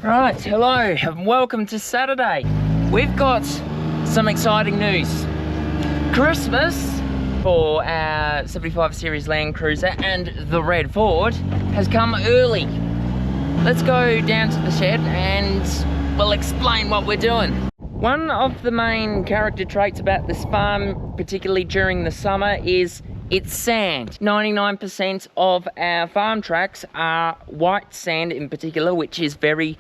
Right, hello and welcome to Saturday. We've got some exciting news. Christmas for our 75 Series Landcruiser and the Red Ford has come early. Let's go down to the shed and we'll explain what we're doing. One of the main character traits about this farm, particularly during the summer, is it's sand. 99% of our farm tracks are white sand in particular, which is very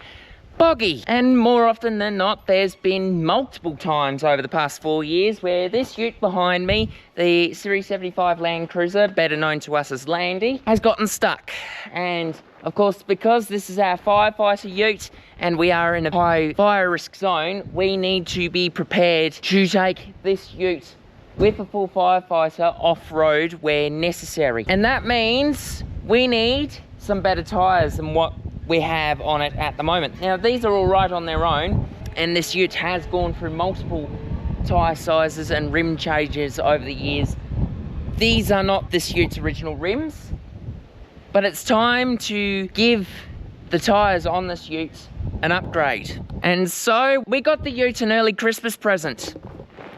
boggy. And more often than not, there's been multiple times over the past 4 years where this ute behind me, the Series 75 Landcruiser, better known to us as Landy, has gotten stuck. And of course, because this is our firefighter ute and we are in a high fire risk zone, we need to be prepared to take this ute with a full firefighter off-road where necessary. And that means we need some better tyres than what we have on it at the moment. Now, these are all right on their own, and this ute has gone through multiple tyre sizes and rim changes over the years. These are not this ute's original rims, but it's time to give the tyres on this ute an upgrade. And so we got the ute an early Christmas present.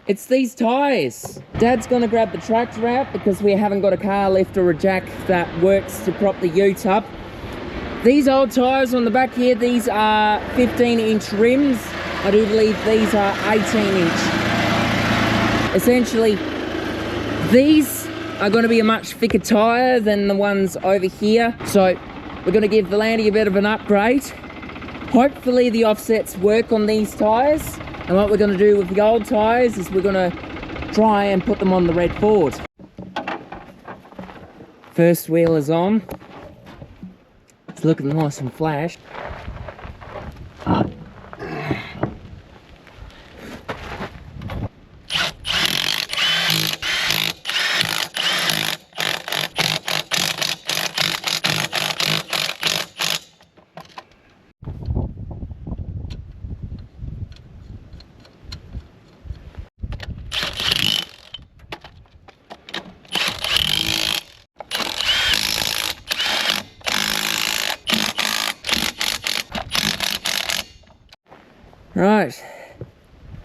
It's these tyres. Dad's gonna grab the tractor out because we haven't got a car lift or a jack that works to prop the ute up. These old tyres on the back here, these are 15-inch rims. I do believe these are 18-inch. Essentially, these are gonna be a much thicker tyre than the ones over here. So we're gonna give the Landy a bit of an upgrade. Hopefully the offsets work on these tyres. And what we're going to do with the old tyres is we're going to try and put them on the Red Ford. First wheel is on. It's looking nice and flash. Right,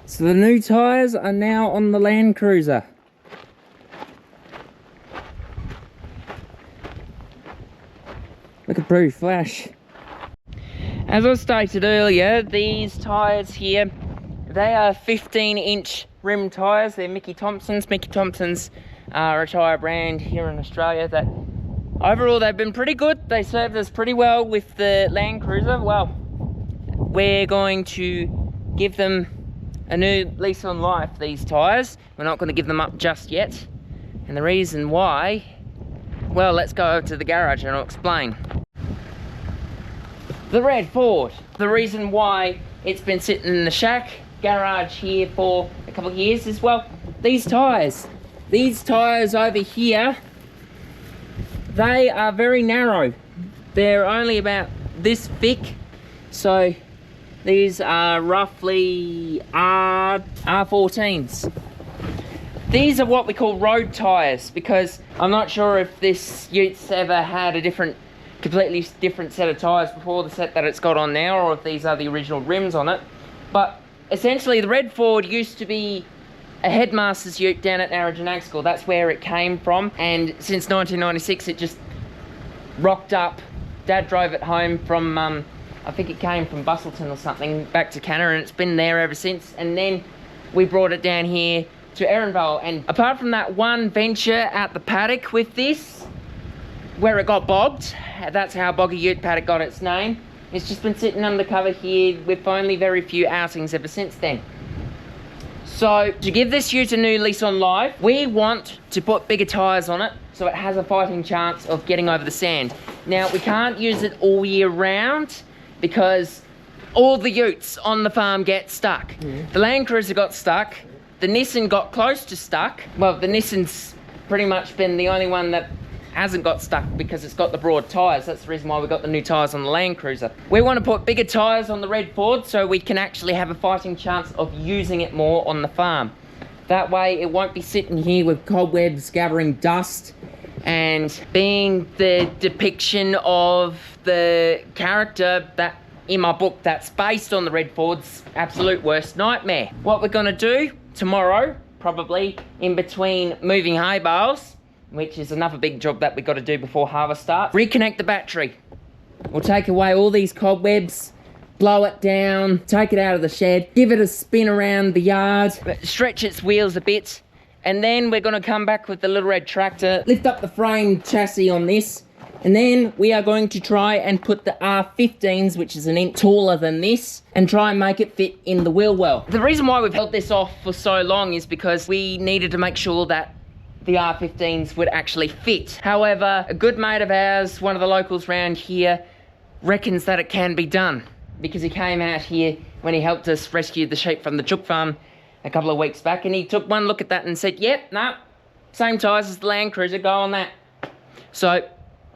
so the new tyres are now on the Landcruiser. Look at pretty flash. As I stated earlier, these tyres here, they are 15-inch rim tyres. They're Mickey Thompson's. Mickey Thompson's are a tyre brand here in Australia that overall they've been pretty good. They served us pretty well with the Landcruiser. Well, we're going to give them a new lease on life, these tyres. We're not going to give them up just yet. And the reason why, well, let's go over to the garage and I'll explain. The Red Ford. The reason why it's been sitting in the shack garage here for a couple of years is, well, these tyres. These tyres over here, they are very narrow. They're only about this thick. So these are roughly R14s. These are what we call road tyres because I'm not sure if this ute's ever had a completely different set of tyres before the set that it's got on now, or if these are the original rims on it. But essentially the Red Ford used to be a headmaster's ute down at Narrogin Ag School. That's where it came from, and since 1996 it just rocked up. Dad drove it home from I think it came from Bustleton or something back to Canada, and it's been there ever since. And then we brought it down here to Erinvale. And apart from that one venture at the paddock with this, where it got bogged, that's how Boggy Ute Paddock got its name. It's just been sitting undercover here with only very few outings ever since then. So to give this ute a new lease on life, we want to put bigger tyres on it so it has a fighting chance of getting over the sand. Now, we can't use it all year round because all the utes on the farm get stuck. The Landcruiser got stuck, the Nissan got close to stuck. Well, the Nissan's pretty much been the only one that hasn't got stuck because it's got the broad tyres. That's the reason why we got the new tyres on the Landcruiser. We want to put bigger tyres on the Red Ford so we can actually have a fighting chance of using it more on the farm. That way it won't be sitting here with cobwebs gathering dust and being the depiction of the character that in my book that's based on the Red Ford's absolute worst nightmare. What we're gonna do tomorrow, probably in between moving hay bales, which is another big job that we've got to do before harvest starts, reconnect the battery. We'll take away all these cobwebs, blow it down, take it out of the shed, give it a spin around the yard, stretch its wheels a bit, and then we're gonna come back with the little red tractor, lift up the frame chassis on this, and then we are going to try and put the R15s, which is an inch taller than this, and try and make it fit in the wheel well. The reason why we've held this off for so long is because we needed to make sure that the R15s would actually fit. However, a good mate of ours, one of the locals around here, reckons that it can be done, because he came out here when he helped us rescue the sheep from the chook farm a couple of weeks back, and he took one look at that and said, yep, no, same tyres as the Landcruiser, go on that. So,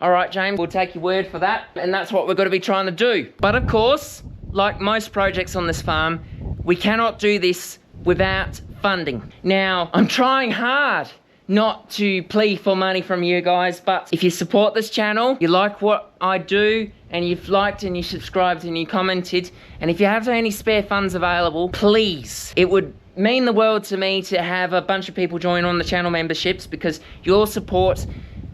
all right, James, we'll take your word for that, and that's what we're going to be trying to do. But of course, like most projects on this farm, we cannot do this without funding. Now, I'm trying hard not to plea for money from you guys, but if you support this channel, you like what I do, and you've liked and you subscribed and you commented, and if you have any spare funds available, please, it would mean the world to me to have a bunch of people join on the channel memberships, because your support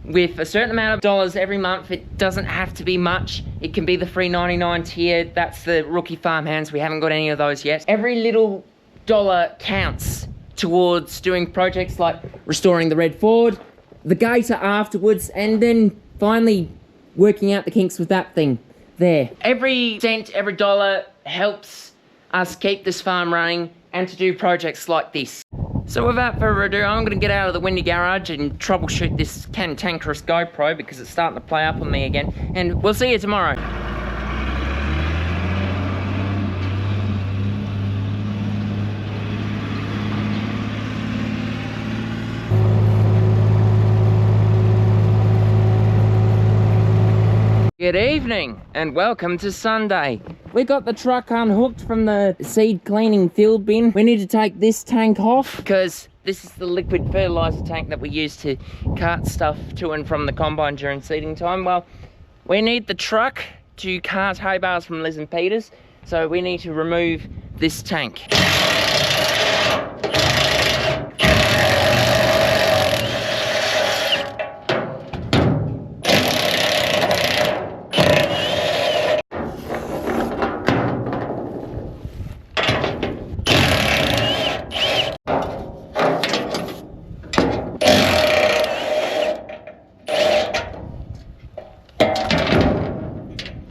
with a certain amount of dollars every month, it doesn't have to be much. It can be the $3.99 tier. That's the rookie farmhands. We haven't got any of those yet. Every little dollar counts towards doing projects like restoring the Red Ford, the gator afterwards, and then finally working out the kinks with that thing there. Every cent, every dollar helps us keep this farm running and to do projects like this. So without further ado, I'm going to get out of the windy garage and troubleshoot this cantankerous GoPro, because it's starting to play up on me again, and we'll see you tomorrow. Good evening and welcome to Sunday. We got the truck unhooked from the seed cleaning field bin. We need to take this tank off because this is the liquid fertilizer tank that we use to cart stuff to and from the combine during seeding time. Well, we need the truck to cart hay bales from Liz and Peter's, so we need to remove this tank.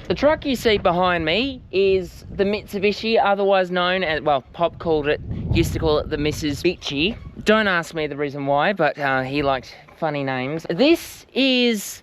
The truck you see behind me is the Mitsubishi, otherwise known as, well, Pop used to call it the Mrs. Bitchy. Don't ask me the reason why, but he liked funny names. This is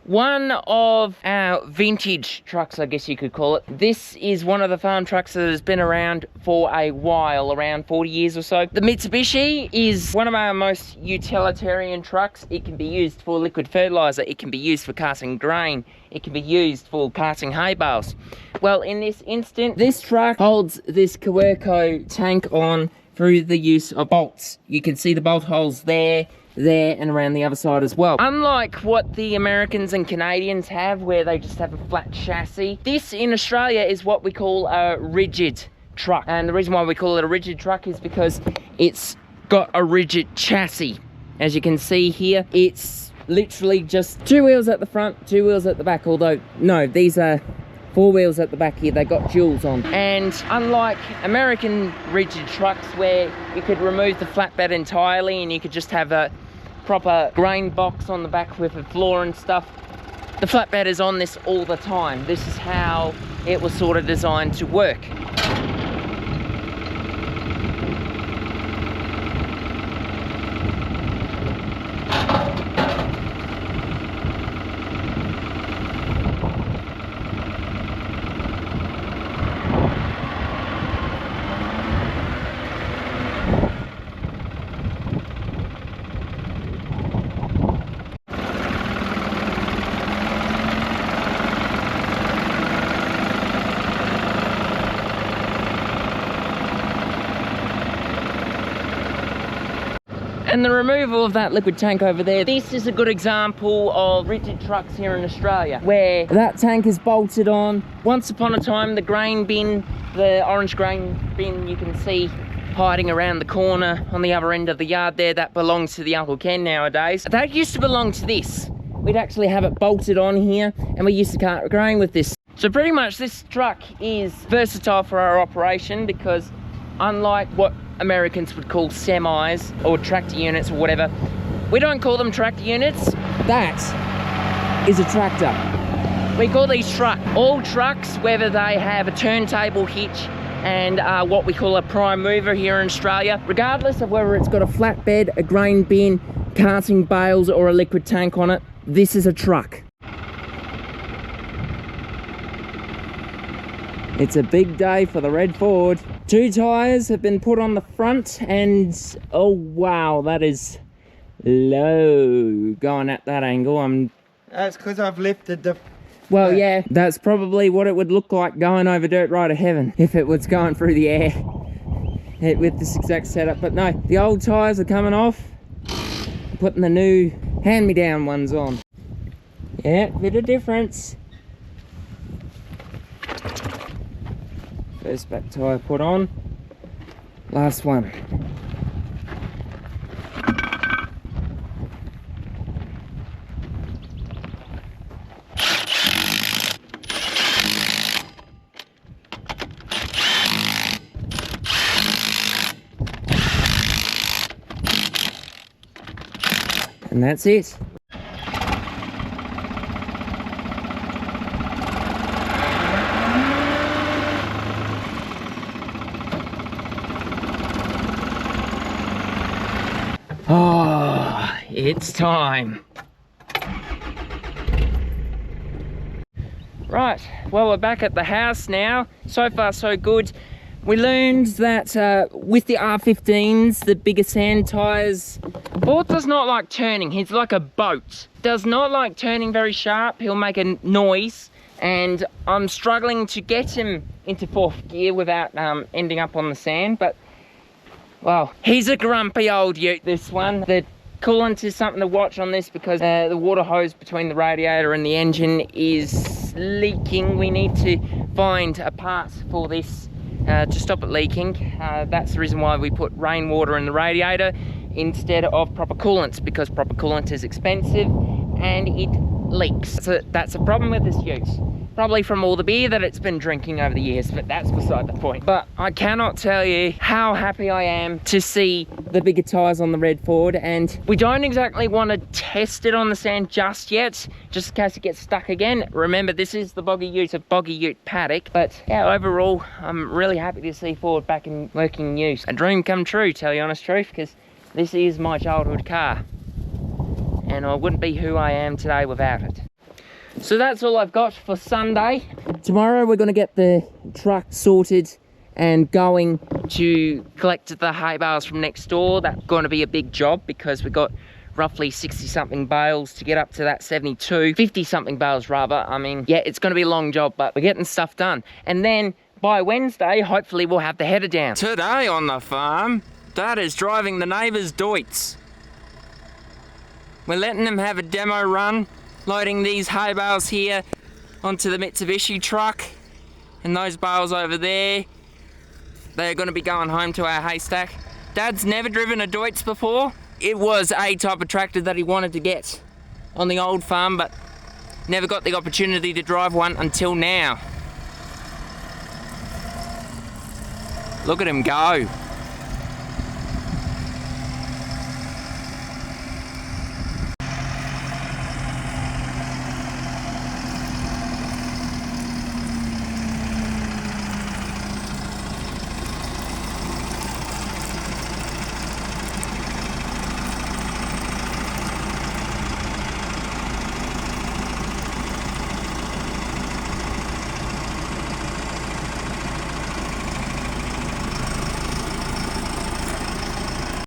one of our vintage trucks, I guess you could call it. This is one of the farm trucks that has been around for a while, around 40 years or so. The Mitsubishi is one of our most utilitarian trucks. It can be used for liquid fertilizer, it can be used for carting grain, it can be used for carting hay bales. Well, in this instant, this truck holds this Courier tank on through the use of bolts. You can see the bolt holes there, and around the other side as well. Unlike what the Americans and Canadians have, where they just have a flat chassis, this in Australia is what we call a rigid truck. And the reason why we call it a rigid truck is because it's got a rigid chassis. As you can see here, it's literally just 2 wheels at the front, 2 wheels at the back, although no, these are 4 wheels at the back here. They got duals on. And unlike American rigid trucks where you could remove the flatbed entirely and you could just have a proper grain box on the back with a floor and stuff, the flatbed is on this all the time. This is how it was sort of designed to work. And the removal of that liquid tank over there, this is a good example of rigid trucks here in Australia, where that tank is bolted on. Once upon a time, the grain bin, the orange grain bin you can see hiding around the corner on the other end of the yard there, that belongs to the Uncle Ken nowadays. That used to belong to this. We'd actually have it bolted on here, and we used to cart grain with this. So pretty much this truck is versatile for our operation, because unlike what Americans would call semis or tractor units or whatever, we don't call them tractor units. That is a tractor. We call these truck. All trucks, whether they have a turntable hitch and what we call a prime mover here in Australia, regardless of whether it's got a flatbed, a grain bin, carting bales or a liquid tank on it, this is a truck. It's a big day for the Red Ford. 2 tyres have been put on the front, and oh wow, that is low going at that angle. That's because I've lifted the... Well, yeah, that's probably what it would look like going over dirt right to heaven if it was going through the air with this exact setup. But no, the old tyres are coming off, putting the new hand-me-down ones on. Yeah, bit of difference. First back tyre put on, last one. And that's it. Oh, it's time. Right, well, we're back at the house now. So far, so good. We learned that with the R15s, the bigger sand tyres, Ford does not like turning. He's like a boat. Does not like turning very sharp. He'll make a noise, and I'm struggling to get him into 4th gear without ending up on the sand. But, well, he's a grumpy old ute, this one. The coolant is something to watch on this, because the water hose between the radiator and the engine is leaking. We need to find a part for this to stop it leaking. That's the reason why we put rainwater in the radiator instead of proper coolant, because proper coolant is expensive and it leaks. So that's a problem with this ute. Probably from all the beer that it's been drinking over the years, but that's beside the point. But I cannot tell you how happy I am to see the bigger tyres on the Red Ford, and we don't exactly want to test it on the sand just yet, just in case it gets stuck again. Remember, this is the Boggy Ute of Boggy Ute paddock, but yeah, overall, I'm really happy to see Ford back in working use. A dream come true, tell you the honest truth, because this is my childhood car, and I wouldn't be who I am today without it. So that's all I've got for Sunday. Tomorrow we're going to get the truck sorted and going to collect the hay bales from next door. That's going to be a big job, because we've got roughly 60 something bales to get up to that 72, 50 something bales rather. I mean, yeah, it's going to be a long job, but we're getting stuff done. And then by Wednesday, hopefully we'll have the header down. Today on the farm, Dad is driving the neighbours' Deutz. We're letting them have a demo run, loading these hay bales here onto the Mitsubishi truck, and those bales over there, they're going to be going home to our haystack. Dad's never driven a Deutz before. It was a type of tractor that he wanted to get on the old farm, but never got the opportunity to drive one until now. Look at him go.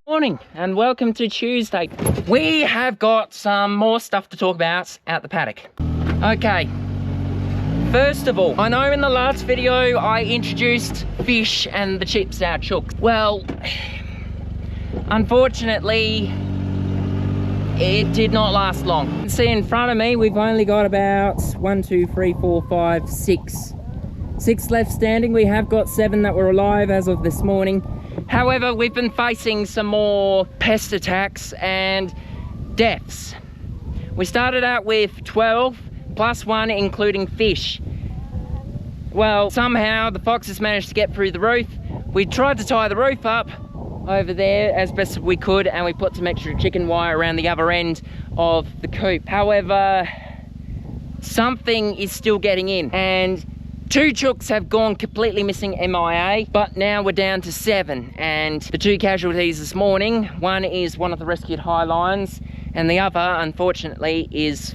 Morning and welcome to Tuesday. We have got some more stuff to talk about at the paddock. Okay, first of all, I know in the last video I introduced fish and the chips, our chooks. Well, unfortunately, it did not last long. You can see in front of me, we've only got about 1, 2, 3, 4, 5, 6 left standing. We have got 7 that were alive as of this morning. However, we've been facing some more pest attacks and deaths. We started out with 12 plus 1, including fish. Well, somehow the foxes managed to get through the roof. We tried to tie the roof up over there as best as we could, and we put some extra chicken wire around the other end of the coop. However, something is still getting in, and 2 chooks have gone completely missing MIA, but now we're down to 7, and the 2 casualties this morning, one is one of the rescued high lions, and the other, unfortunately, is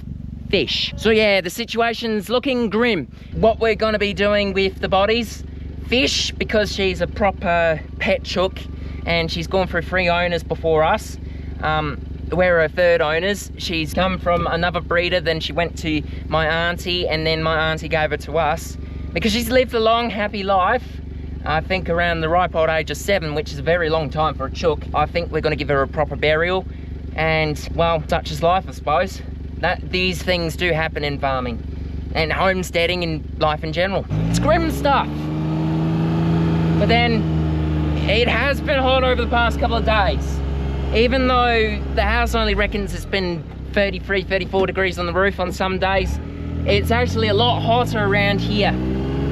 fish. So yeah, the situation's looking grim. What we're gonna be doing with the bodies, fish, because she's a proper pet chook, and she's gone through 3 owners before us. We're her 3rd owners. She's come from another breeder, then she went to my auntie, and then my auntie gave her to us. Because she's lived a long, happy life, I think around the ripe old age of 7, which is a very long time for a chook. I think we're gonna give her a proper burial, and well, such is life, I suppose. These things do happen in farming, and homesteading, and life in general. It's grim stuff. But then, it has been hot over the past couple of days. Even though the house only reckons it's been 33, 34 degrees on the roof on some days, it's actually a lot hotter around here,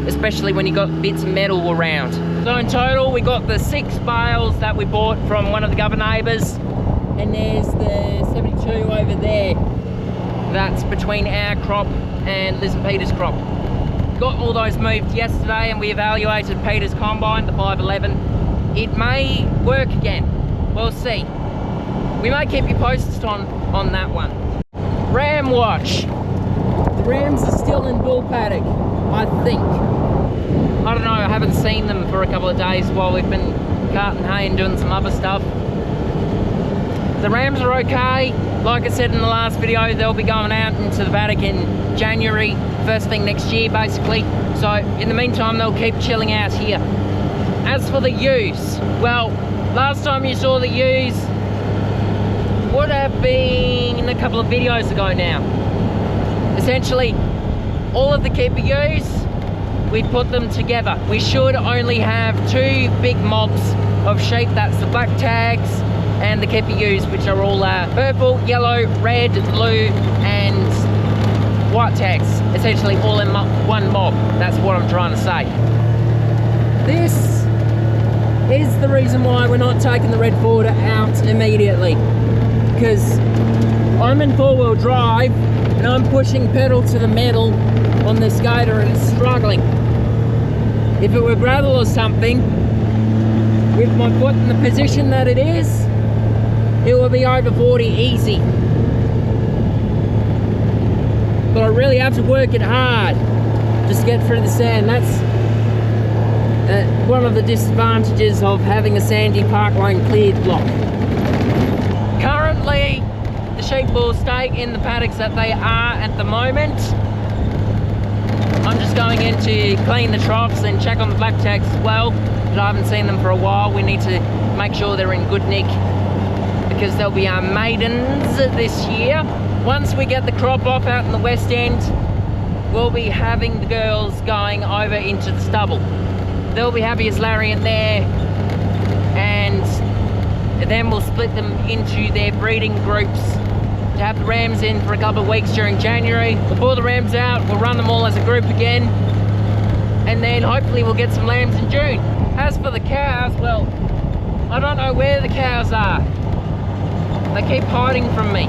especially when you got bits of metal around. So in total, we got the 6 bales that we bought from one of the other neighbours, and there's the 72 over there. That's between our crop and Liz and Peter's crop. Got all those moved yesterday, and we evaluated Peter's combine, the 511. It may work again. We'll see. We may keep you posted on that one. Ram watch. The rams are still in bull paddock, I think. I don't know, I haven't seen them for a couple of days while we've been carting hay and doing some other stuff. The rams are okay. Like I said in the last video, they'll be going out into the paddock in January, first thing next year basically. So in the meantime, they'll keep chilling out here. As for the ewes, well, last time you saw the ewes would have been a couple of videos ago now. Essentially, all of the keeper ewes, we put them together. We should only have 2 big mobs of sheep. That's the black tags and the keeper ewes, which are all purple, yellow, red, blue, and white tags. Essentially all in one mob. That's what I'm trying to say. This is the reason why we're not taking the Red Ford out immediately. Because I'm in 4-wheel drive, and I'm pushing pedal to the metal on this gator, and it's struggling. If it were gravel or something, with my foot in the position that it is, it will be over 40 easy. But I really have to work it hard just to get through the sand. That's one of the disadvantages of having a sandy parkland cleared block. Currently, the sheep will stay in the paddocks that they are at the moment. I'm just going in to clean the troughs and check on the black tags as well, because I haven't seen them for a while. We need to make sure they're in good nick, because they'll be our maidens this year. Once we get the crop off out in the west end, we'll be having the girls going over into the stubble. They'll be happy as Larry in there, and then we'll split them into their breeding groups to have the rams in for a couple of weeks during January. Before the rams out, we'll run them all as a group again, and then hopefully we'll get some lambs in June. As for the cows, well, I don't know where the cows are. They keep hiding from me.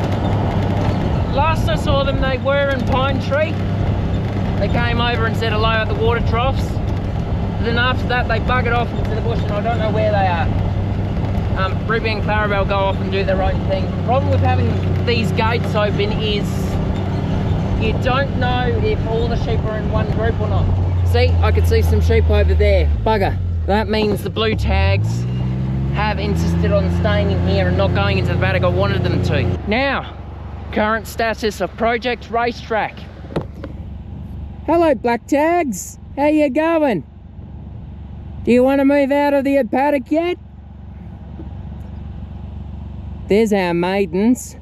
Last I saw them, they were in Pine Tree. They came over and said hello at the water troughs. Then after that, they buggered off into the bush, and I don't know where they are. Ruby and Clarabelle go off and do their own thing. The problem with having these gates open is you don't know if all the sheep are in one group or not. See, I could see some sheep over there. Bugger. That means the blue tags have insisted on staying in here and not going into the paddock I wanted them to. Now, current status of Project Racetrack. Hello, black tags. How you going? Do you want to move out of the paddock yet? There's our maidens,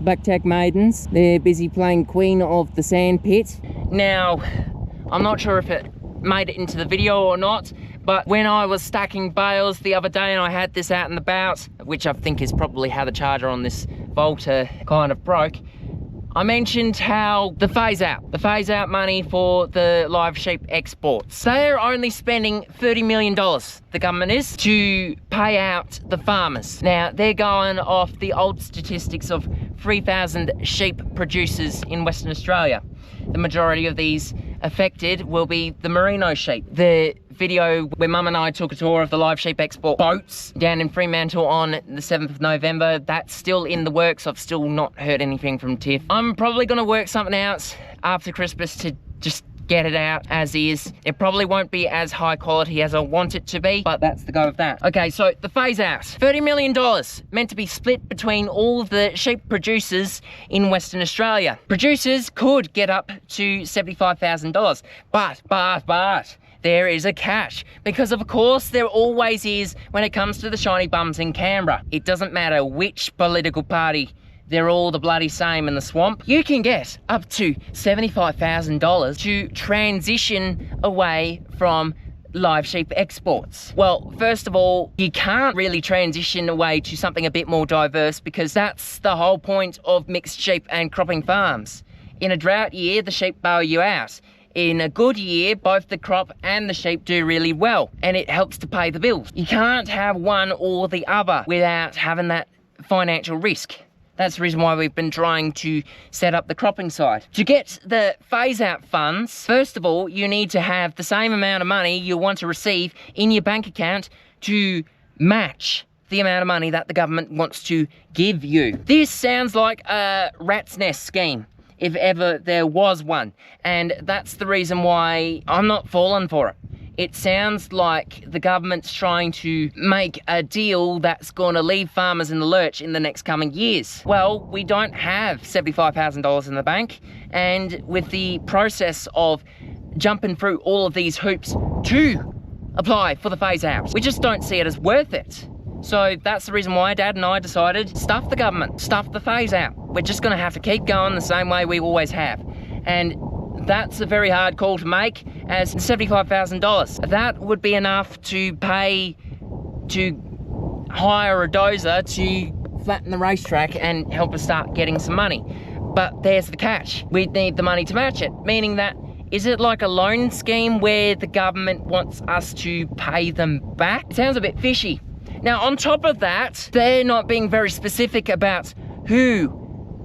buck-tack maidens. They're busy playing Queen of the Sand Pit. Now, I'm not sure if it made it into the video or not, but when I was stacking bales the other day and I had this out and about, which I think is probably how the charger on this Volta kind of broke, I mentioned how the phase out money for the live sheep exports. They're only spending $30 million, the government is, to pay out the farmers. Now, they're going off the old statistics of 3,000 sheep producers in Western Australia. The majority of these affected will be the merino sheep. The video where Mum and I took a tour of the live sheep export boats down in Fremantle on the 7th of November, that's still in the works. I've still not heard anything from Tiff. I'm probably gonna work something out after Christmas to just get it out as is. It probably won't be as high quality as I want it to be, but that's the go of that. Okay, so the phase out, $30 million meant to be split between all of the sheep producers in Western Australia. Producers could get up to $75,000, but there is a catch, because of course there always is when it comes to the shiny bums in Canberra. It doesn't matter which political party, they're all the bloody same in the swamp. You can get up to $75,000 to transition away from live sheep exports. Well, first of all, you can't really transition away to something a bit more diverse, because that's the whole point of mixed sheep and cropping farms. In a drought year, the sheep bail you out. In a good year, both the crop and the sheep do really well, and it helps to pay the bills. You can't have one or the other without having that financial risk. That's the reason why we've been trying to set up the cropping side. To get the phase-out funds, first of all, you need to have the same amount of money you want to receive in your bank account to match the amount of money that the government wants to give you. This sounds like a rat's nest scheme, if ever there was one. And that's the reason why I'm not falling for it. It sounds like the government's trying to make a deal that's going to leave farmers in the lurch in the next coming years. Well, we don't have $75,000 in the bank, and with the process of jumping through all of these hoops to apply for the phase out, we just don't see it as worth it. So that's the reason why Dad and I decided, stuff the government, stuff the phase out. We're just gonna have to keep going the same way we always have. And that's a very hard call to make, as $75,000. That would be enough to pay to hire a dozer to flatten the racetrack and help us start getting some money. But there's the catch. We'd need the money to match it, meaning that, is it like a loan scheme where the government wants us to pay them back? It sounds a bit fishy. Now, on top of that, they're not being very specific about who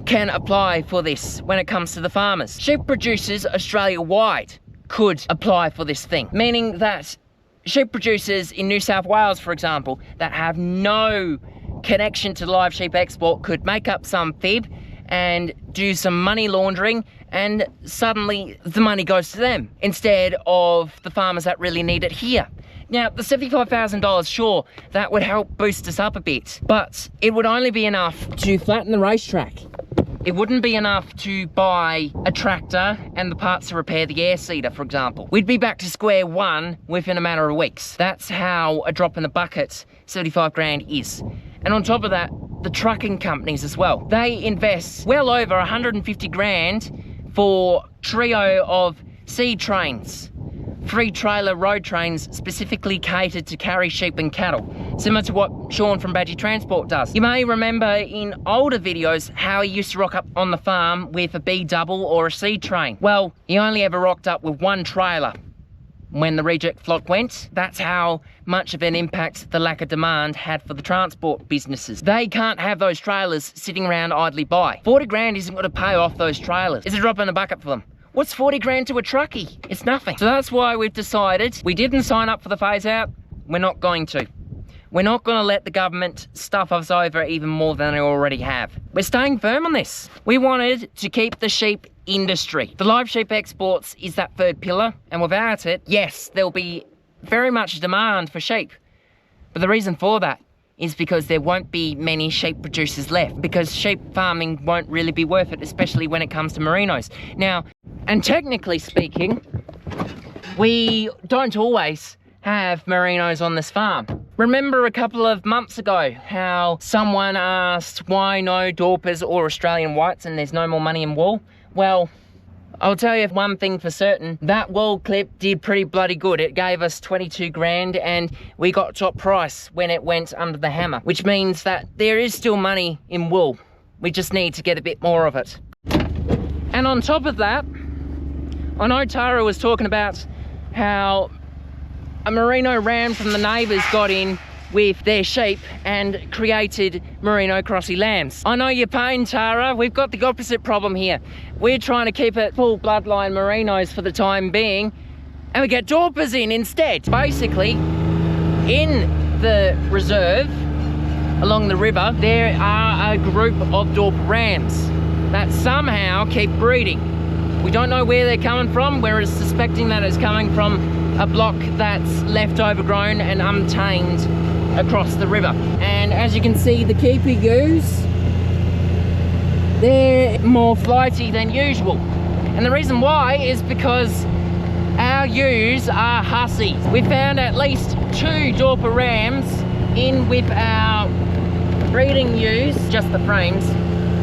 can apply for this when it comes to the farmers. Sheep producers Australia-wide could apply for this thing, meaning that sheep producers in New South Wales, for example, that have no connection to live sheep export could make up some fib and do some money laundering, and suddenly the money goes to them instead of the farmers that really need it here. Now, the $75,000, sure, that would help boost us up a bit, but it would only be enough to flatten the racetrack. It wouldn't be enough to buy a tractor and the parts to repair the air seeder, for example. We'd be back to square one within a matter of weeks. That's how a drop in the bucket 75 grand is. And on top of that, the trucking companies as well. They invest well over 150 grand for trio of seed trains. 3 trailer road trains specifically catered to carry sheep and cattle, similar to what Sean from Badgie Transport does. You may remember in older videos how he used to rock up on the farm with a B double or a seed train. Well, he only ever rocked up with 1 trailer when the reject flock went. That's how much of an impact the lack of demand had for the transport businesses. They can't have those trailers sitting around idly by. 40 grand isn't going to pay off those trailers. It's a drop in the bucket for them. What's 40 grand to a truckie? It's nothing. So that's why we've decided we didn't sign up for the phase out. We're not going to. We're not going to let the government stuff us over even more than they already have. We're staying firm on this. We wanted to keep the sheep industry. The live sheep exports is that third pillar, and without it, yes, there'll be very much demand for sheep. But the reason for that is because there won't be many sheep producers left, because sheep farming won't really be worth it, especially when it comes to merinos. Now, and technically speaking, we don't always have merinos on this farm. Remember a couple of months ago how someone asked why no Dorpers or Australian whites and there's no more money in wool? Well, I'll tell you one thing for certain, that wool clip did pretty bloody good. It gave us 22 grand and we got top price when it went under the hammer, which means that there is still money in wool. We just need to get a bit more of it. And on top of that, I know Tara was talking about how a merino ram from the neighbours got in with their sheep and created merino crossy lambs. I know your pain, Tara. We've got the opposite problem here. We're trying to keep it full bloodline merinos for the time being, and we get Dorpers in instead. Basically, in the reserve along the river, there are a group of Dorper rams that somehow keep breeding. We don't know where they're coming from. We're suspecting that it's coming from a block that's left overgrown and untamed across the river. And as you can see, the keeper ewes, they're more flighty than usual. And the reason why is because our ewes are hussies. We found at least 2 Dorper rams in with our breeding ewes, just the frames.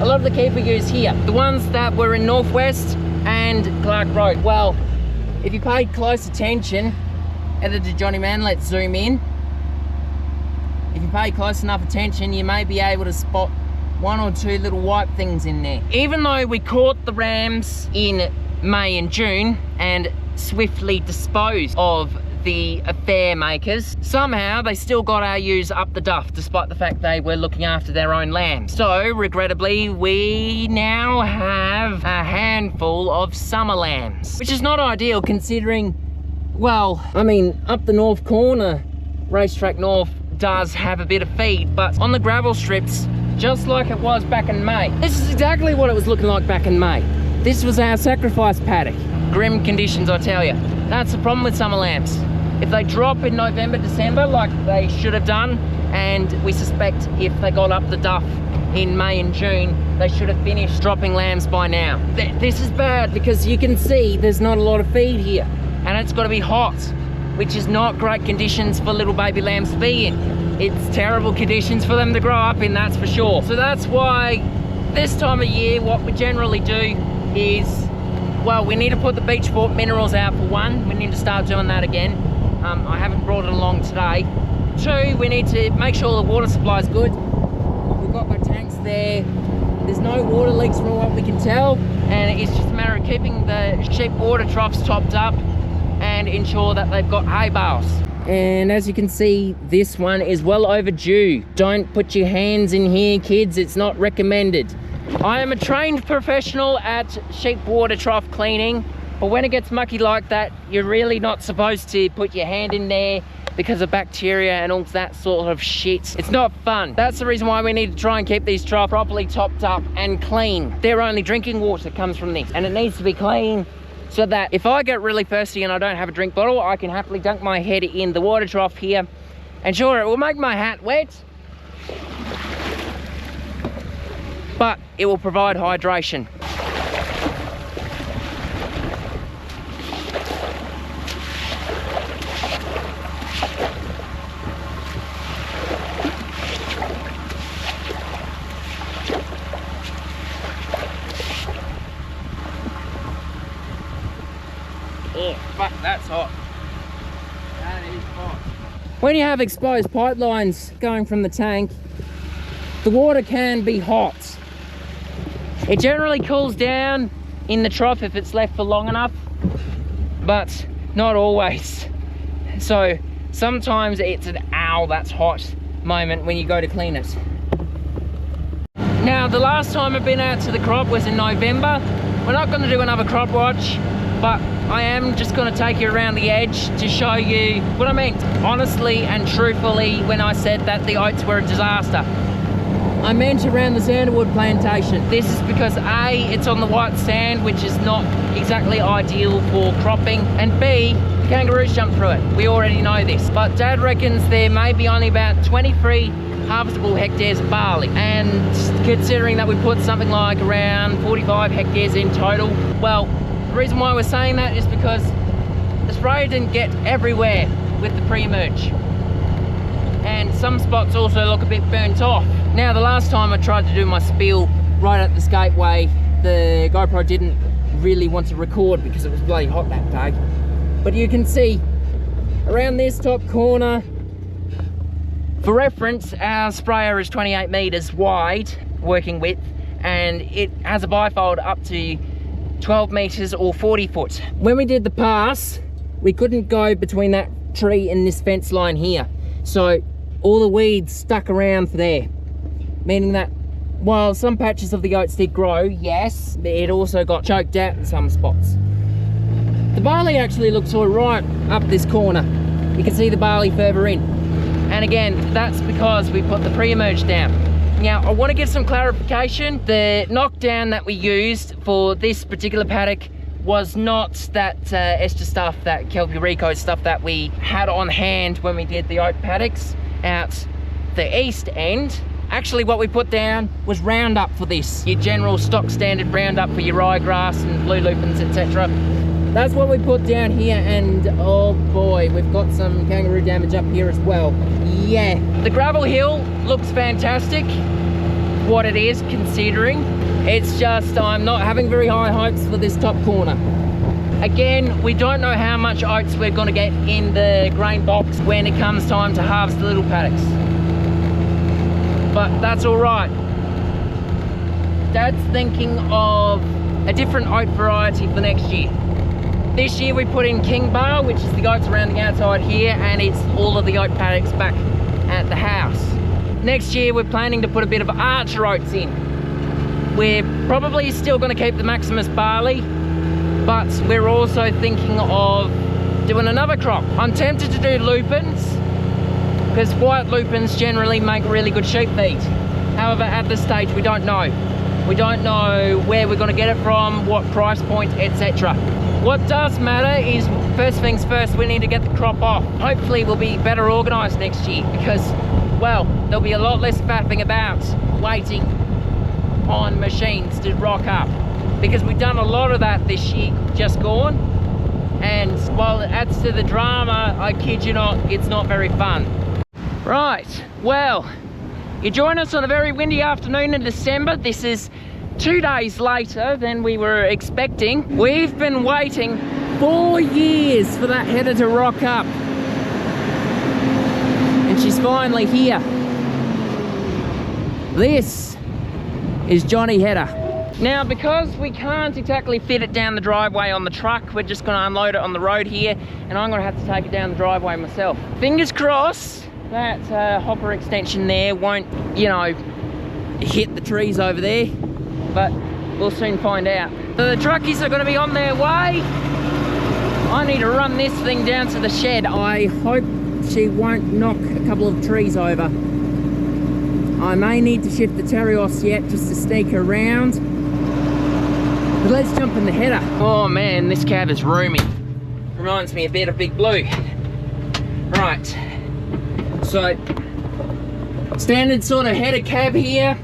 A lot of the keeper ewes here, the ones that were in Northwest and Clark Road. Well, if you paid close attention, editor Johnny Man, let's zoom in. If you pay close enough attention, you may be able to spot 1 or 2 little white things in there. Even though we caught the rams in May and June and swiftly disposed of the affair makers, somehow they still got our ewes up the duff, despite the fact they were looking after their own lambs. So regrettably, we now have a handful of summer lambs, which is not ideal considering, well, I mean, up the north corner, Racetrack North does have a bit of feed, but on the gravel strips, just like it was back in May. This is exactly what it was looking like back in May. This was our sacrifice paddock. Grim conditions, I tell you. That's the problem with summer lambs. If they drop in November, December, like they should have done, and we suspect if they got up the duff in May and June, they should have finished dropping lambs by now. This is bad because you can see there's not a lot of feed here, and it's got to be hot, which is not great conditions for little baby lambs to be in. It's terrible conditions for them to grow up in, that's for sure. So that's why this time of year, what we generally do is, well, we need to put the beach fort minerals out for one. We need to start doing that again. I haven't brought it along today. 2, we need to make sure the water supply is good. We've got my tanks there. There's no water leaks from what we can tell, and it's just a matter of keeping the sheep water troughs topped up and ensure that they've got hay bales. And as you can see, this one is well overdue. Don't put your hands in here, kids. It's not recommended. I am a trained professional at sheep water trough cleaning, but when it gets mucky like that, you're really not supposed to put your hand in there because of bacteria and all that sort of shit. It's not fun. That's the reason why we need to try and keep these troughs properly topped up and clean. Their only drinking water comes from this, and it needs to be clean so that if I get really thirsty and I don't have a drink bottle, I can happily dunk my head in the water trough here. And sure, it will make my hat wet, but it will provide hydration. Oh, fuck, that's hot. That is hot. When you have exposed pipelines going from the tank, the water can be hot. It generally cools down in the trough if it's left for long enough, but not always. So sometimes it's an ow, that's hot moment when you go to clean it. Now, the last time I've been out to the crop was in November. We're not going to do another crop watch, but I am just going to take you around the edge to show you what I meant honestly and truthfully when I said that the oats were a disaster. I meant around the sandalwood plantation. This is because A, it's on the white sand, which is not exactly ideal for cropping, and B, kangaroos jump through it. We already know this, but Dad reckons there may be only about 23 harvestable hectares of barley, and considering that we put something like around 45 hectares in total, well, the reason why we're saying that is because the spray didn't get everywhere with the pre-emerge. and some spots also look a bit burnt off. Now, the last time I tried to do my spiel right at this gateway, the GoPro didn't really want to record because it was bloody hot that day. But you can see around this top corner, for reference, our sprayer is 28 meters wide working width, and it has a bifold up to 12 meters or 40 foot. When we did the pass, we couldn't go between that tree and this fence line here, so all the weeds stuck around there, meaning that while some patches of the oats did grow, yes, it also got choked out in some spots. The barley actually looks all right up this corner. You can see the barley further in, and again, that's because we put the pre-emerge down. Now, I want to give some clarification. The knockdown that we used for this particular paddock was not that ester stuff, that Kelpie Rico stuff that we had on hand when we did the oat paddocks out the east end. Actually, what we put down was Roundup for this. Your general stock standard Roundup for your ryegrass and blue lupins, etc. That's what we put down here, and oh boy, we've got some kangaroo damage up here as well. Yeah, the gravel hill looks fantastic, what it is considering. It's just I'm not having very high hopes for this top corner. Again, we don't know how much oats we're going to get in the grain box when it comes time to harvest the little paddocks. But that's all right. Dad's thinking of a different oat variety for next year. This year we put in King Bar, which is the oats around the outside here, and it's all of the oat paddocks back at the house. Next year we're planning to put a bit of Archer oats in. We're probably still going to keep the Maximus barley, but we're also thinking of doing another crop. I'm tempted to do lupins, because white lupins generally make really good sheep feed. However, at this stage we don't know. We don't know where we're going to get it from, what price point, etc. What does matter is, first things first, we need to get the crop off. Hopefully we'll be better organised next year, because, well, there'll be a lot less faffing about waiting on machines to rock up, because we've done a lot of that this year just gone, and while it adds to the drama, I kid you not, it's not very fun. Right, well, you join us on a very windy afternoon in December. This is 2 days later than we were expecting. We've been waiting 4 years for that header to rock up, and she's finally here. This is Johnny Header. Now, because we can't exactly fit it down the driveway on the truck, we're just going to unload it on the road here, and I'm going to have to take it down the driveway myself. Fingers crossed that hopper extension there won't, you know, hit the trees over there, but we'll soon find out. So the truckies are going to be on their way. I need to run this thing down to the shed. I hope she won't knock a couple of trees over. I may need to shift the Terios yet just to sneak around. But let's jump in the header. Oh man, this cab is roomy. Reminds me a bit of Big Blue. Right. So, standard sort of header cab here.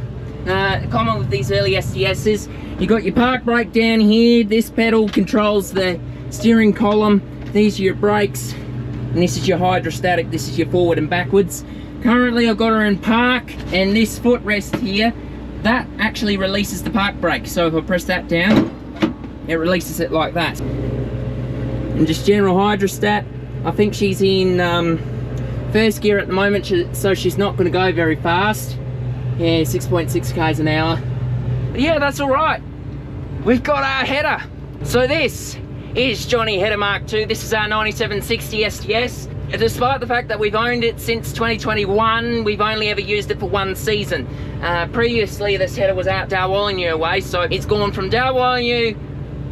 Common with these early STSs. You got your park brake down here. This pedal controls the steering column. These are your brakes. And this is your hydrostatic. This is your forward and backwards. Currently I've got her in park, and this footrest here, that actually releases the park brake. So if I press that down, it releases it like that. And just general hydrostat, I think she's in first gear at the moment, so she's not going to go very fast. Yeah, 6.6 k's an hour. But yeah, that's all right. We've got our header. So this is Johnny Header Mark II. This is our 9760 STS. Despite the fact that we've owned it since 2021, we've only ever used it for one season. Previously, this header was out Dalwallinu way, so it's gone from Dalwallinu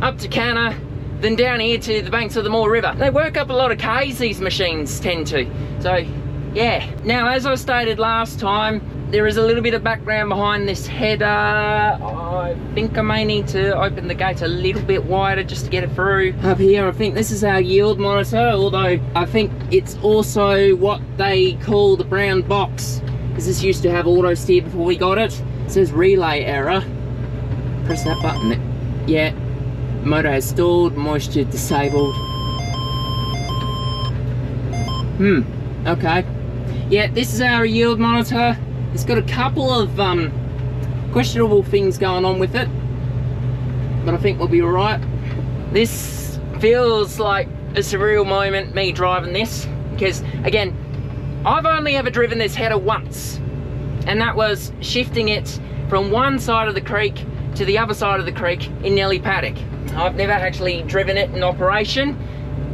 up to Canna, then down here to the banks of the Moore River. They work up a lot of K's, these machines tend to. So, yeah. Now, as I stated last time, there is a little bit of background behind this header. I think I may need to open the gate a little bit wider just to get it through. Up here, I think this is our yield monitor, although I think it's also what they call the brown box, because this used to have auto steer before we got it. It says relay error. Press that button. Yeah. Motor has stalled, moisture disabled. Okay. Yeah, this is our yield monitor. It's got a couple of questionable things going on with it, but I think we'll be alright. This feels like a surreal moment, me driving this, because again, I've only ever driven this header once, and that was shifting it from one side of the creek to the other side of the creek in Nelly Paddock. I've never actually driven it in operation,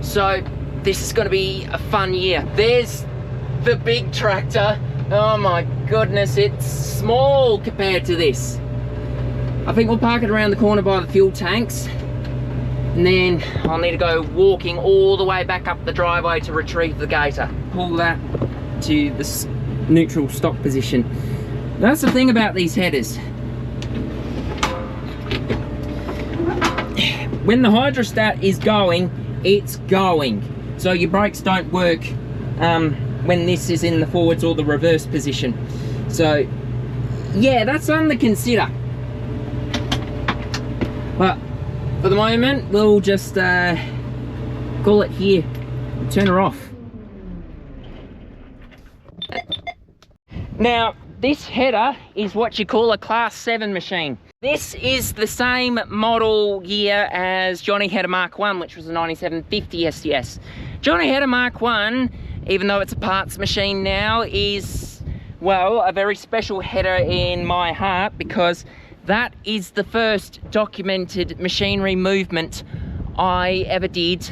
so this is going to be a fun year. There's the big tractor. Oh my goodness, it's small compared to this. I think we'll park it around the corner by the fuel tanks, and then I'll need to go walking all the way back up the driveway to retrieve the gator. Pull that to the neutral stop position. That's the thing about these headers. When the hydrostat is going, it's going. So your brakes don't work when this is in the forwards or the reverse position. So yeah, that's something to consider. But for the moment, we'll just call it here and turn her off. Now, this header is what you call a Class 7 machine. This is the same model year as Johnny Header Mark 1, which was a 9750 SDS. Johnny Header Mark 1, even though it's a parts machine now, is, well, a very special header in my heart, because that is the first documented machinery movement I ever did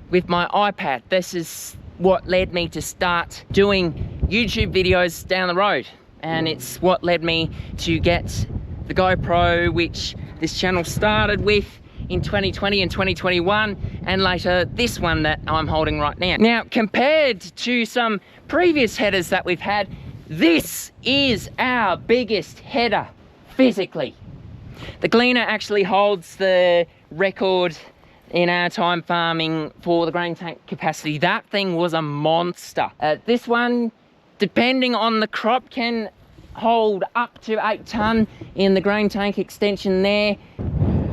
with my iPad. This is what led me to start doing YouTube videos down the road, and it's what led me to get the GoPro, which this channel started with in 2020 and 2021, and later this one that I'm holding right now. Now, compared to some previous headers that we've had, this is our biggest header physically. The Gleaner actually holds the record in our time farming for the grain tank capacity. That thing was a monster. This one, depending on the crop, can hold up to 8 ton in the grain tank extension there.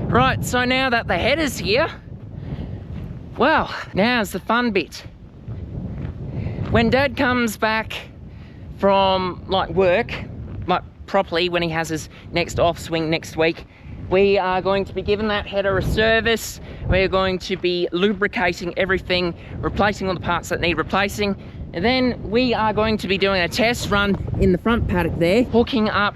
Right, so now that the header's here, well, now's the fun bit. When Dad comes back from like work, like properly when he has his next off swing next week, we are going to be giving that header a service. We're going to be lubricating everything, replacing all the parts that need replacing, and then we are going to be doing a test run in the front paddock there, hooking up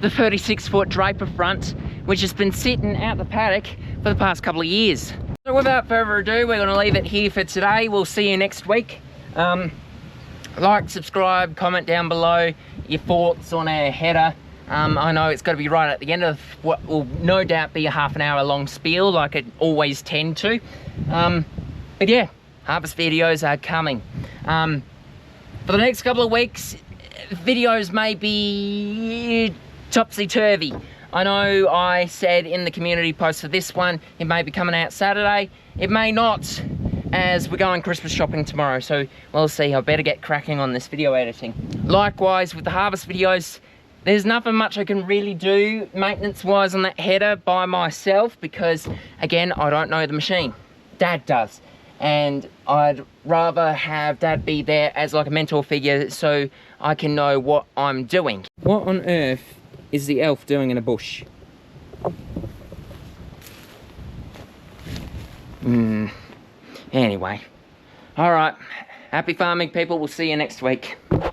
the 36-foot draper front, which has been sitting out the paddock for the past couple of years. So without further ado, we're going to leave it here for today. We'll see you next week. Like, subscribe, comment down below your thoughts on our header. I know it's got to be right at the end of what will no doubt be a half an hour long spiel, like it always tend to. But yeah, harvest videos are coming. For the next couple of weeks, videos may be topsy-turvy. I know I said in the community post for this one, it may be coming out Saturday. It may not, as we're going Christmas shopping tomorrow, so we'll see. I better get cracking on this video editing. Likewise with the harvest videos, there's nothing much I can really do maintenance wise on that header by myself, because again, I don't know the machine. Dad does, and I'd rather have Dad be there as like a mentor figure so I can know what I'm doing. What on earth is the elf doing in a bush? Anyway, all right, happy farming people. We'll see you next week.